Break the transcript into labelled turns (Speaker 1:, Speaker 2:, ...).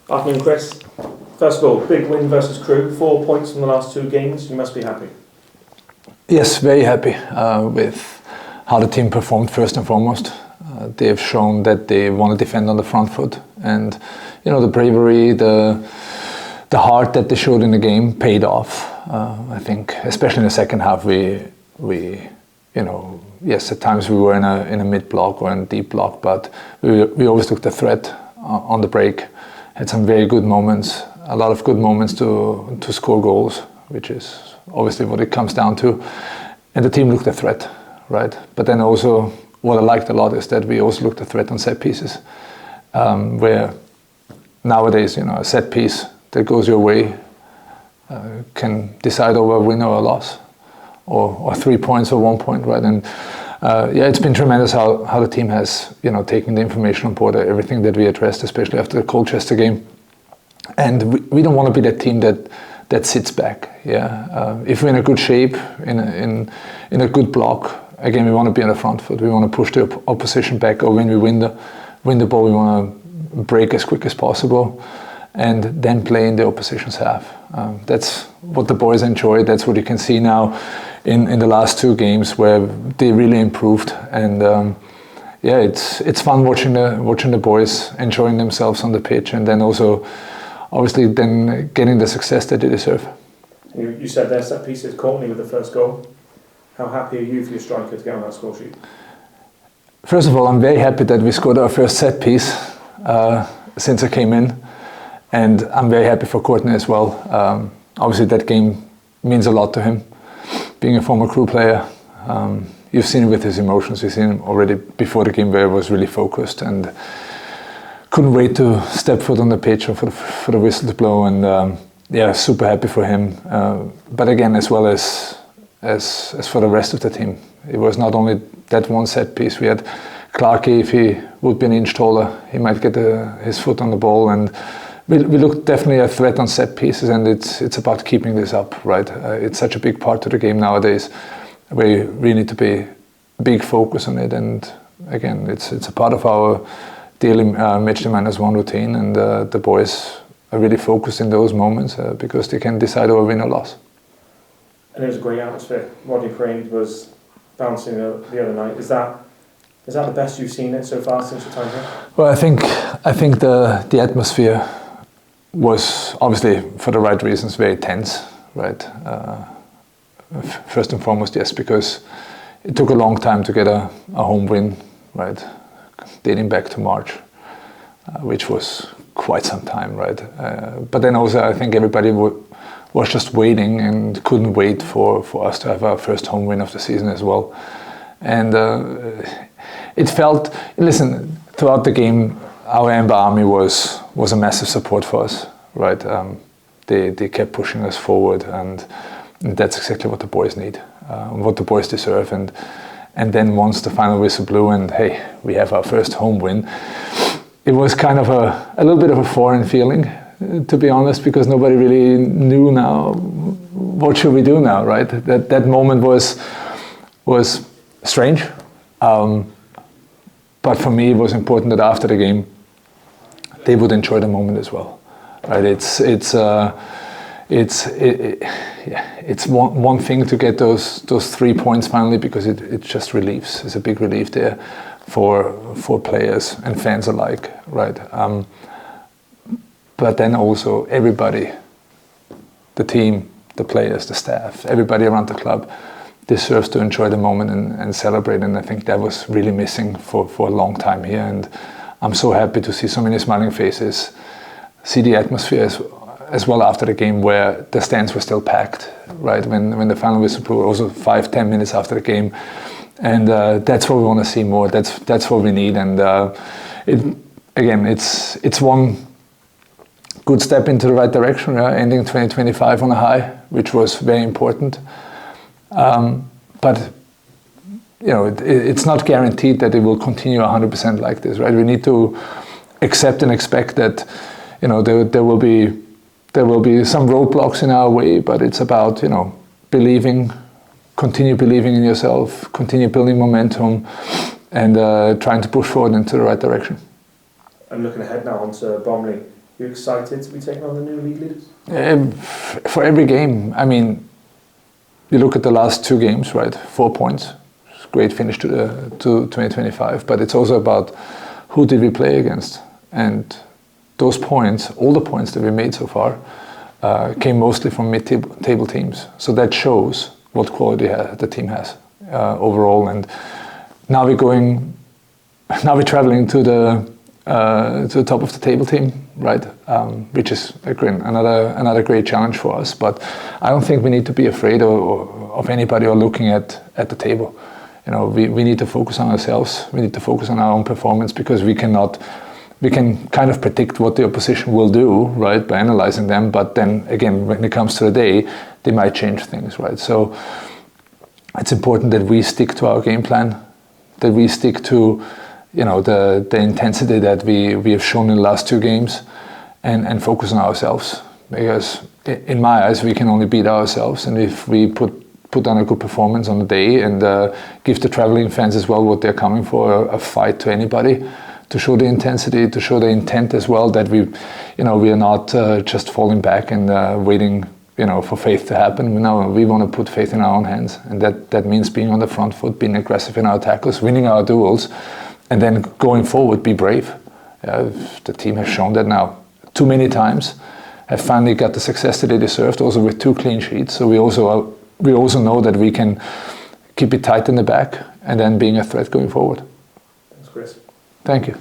Speaker 1: Afternoon, Chris. First of all, big win versus Crewe, 4 points from the last 2 games. You must be happy.
Speaker 2: Yes, very happy with how the team performed first and foremost. They have shown that they want to defend on the front foot, and the bravery, the heart that they showed in the game paid off. I think, especially in the second half, we yes, at times we were in a mid block or in a deep block, but we always took the threat on the break. Had some very good moments, a lot of good moments to score goals, which is obviously what it comes down to. And the team looked the threat, right? But then also, what I liked a lot is that we also looked the threat on set pieces, where nowadays, a set piece that goes your way can decide over a win or a loss, or 3 points or 1 point, right? And it's been tremendous how the team has, taken the information on board, everything that we addressed, especially after the Colchester game. And we don't want to be that team that sits back. If we're in a good shape, in a good block, again, we want to be on the front foot. We want to push the opposition back, or when we win the ball, we want to break as quick as possible, and then play in the opposition's half. That's what the boys enjoy. That's what you can see now in the last 2 games, where they really improved. And it's fun watching the boys enjoying themselves on the pitch, and then also obviously then getting the success that they deserve.
Speaker 1: You said their set pieces, Courtney with the first goal. How happy are you for your striker to get on that score sheet?
Speaker 2: First of all, I'm very happy that we scored our first set piece since I came in, and I'm very happy for Courtney as well. Obviously that game means a lot to him, being a former Crewe player. You've seen it with his emotions. You've seen him already before the game where he was really focused and couldn't wait to step foot on the pitch or for the whistle to blow. And super happy for him. But again, as well as for the rest of the team, it was not only that one set piece. We had Clarkey. If he would be an inch taller, he might get his foot on the ball. And we looked definitely a threat on set pieces, and it's about keeping this up, right? It's such a big part of the game nowadays. We really need to be big focus on it. And again, it's a part of our daily matchday -1 routine, and the boys are really focused in those moments because they can decide over win or loss.
Speaker 1: And it was a great atmosphere. Rodney Crane was bouncing the other night. Is that the best you've seen it so far since your time here?
Speaker 2: Well, I think the atmosphere was obviously, for the right reasons, very tense, right? First and foremost, yes, because it took a long time to get a home win, right? Dating back to March, which was quite some time, right? But then also, I think everybody was just waiting and couldn't wait for us to have our first home win of the season as well. And it felt, listen, throughout the game, our Amber Army was a massive support for us, right? They kept pushing us forward, and that's exactly what the boys need, what the boys deserve. And then once the final whistle blew and hey, we have our first home win, it was kind of a little bit of a foreign feeling, to be honest, because nobody really knew now what should we do now, right? That moment was strange, but for me it was important that after the game they would enjoy the moment as well, right? It's one thing to get those 3 points finally, because it just relieves. It's a big relief there for players and fans alike, right? But then also everybody, the team, the players, the staff, everybody around the club deserves to enjoy the moment and celebrate. And I think that was really missing for a long time here. And I'm so happy to see so many smiling faces, see the atmosphere as well after the game, where the stands were still packed, right? When the final whistle blew, also 5-10 minutes after the game. And that's what we want to see more. That's what we need. And it's one good step into the right direction, ending 2025 on a high, which was very important. But it's not guaranteed that it will continue 100% like this, right? We need to accept and expect that there will be some roadblocks in our way, but it's about continue believing in yourself, continue building momentum, and trying to push forward into the right direction.
Speaker 1: I'm looking ahead now onto Bromley You're excited to be taking on the new league leaders?
Speaker 2: For every game, I mean, you look at the last 2 games, right? 4 points. It's a great finish to 2025. But it's also about who did we play against. And those points, all the points that we made so far, came mostly from mid-table teams. So that shows what quality the team has overall. And now we're traveling to the top of the table team, right? Which is another great challenge for us. But I don't think we need to be afraid of anybody or looking at the table. You know, we need to focus on ourselves. We need to focus on our own performance, because we can kind of predict what the opposition will do, right, by analyzing them. But then again, when it comes to the day, they might change things, right? So it's important that we stick to our game plan, that we stick to, you know, the intensity that we have shown in the last 2 games, and focus on ourselves. Because in my eyes, we can only beat ourselves, and if we put on a good performance on the day and give the traveling fans as well what they're coming for, a fight to anybody, to show the intensity, to show the intent as well, that we are not just falling back and waiting, you know, for faith to happen. No, we want to put faith in our own hands, and that means being on the front foot, being aggressive in our tackles, winning our duels, and then going forward, be brave. The team has shown that now too many times, have finally got the success that they deserved, also with 2 clean sheets. So we also know that we can keep it tight in the back and then being a threat going forward.
Speaker 1: Thanks, Chris.
Speaker 2: Thank you.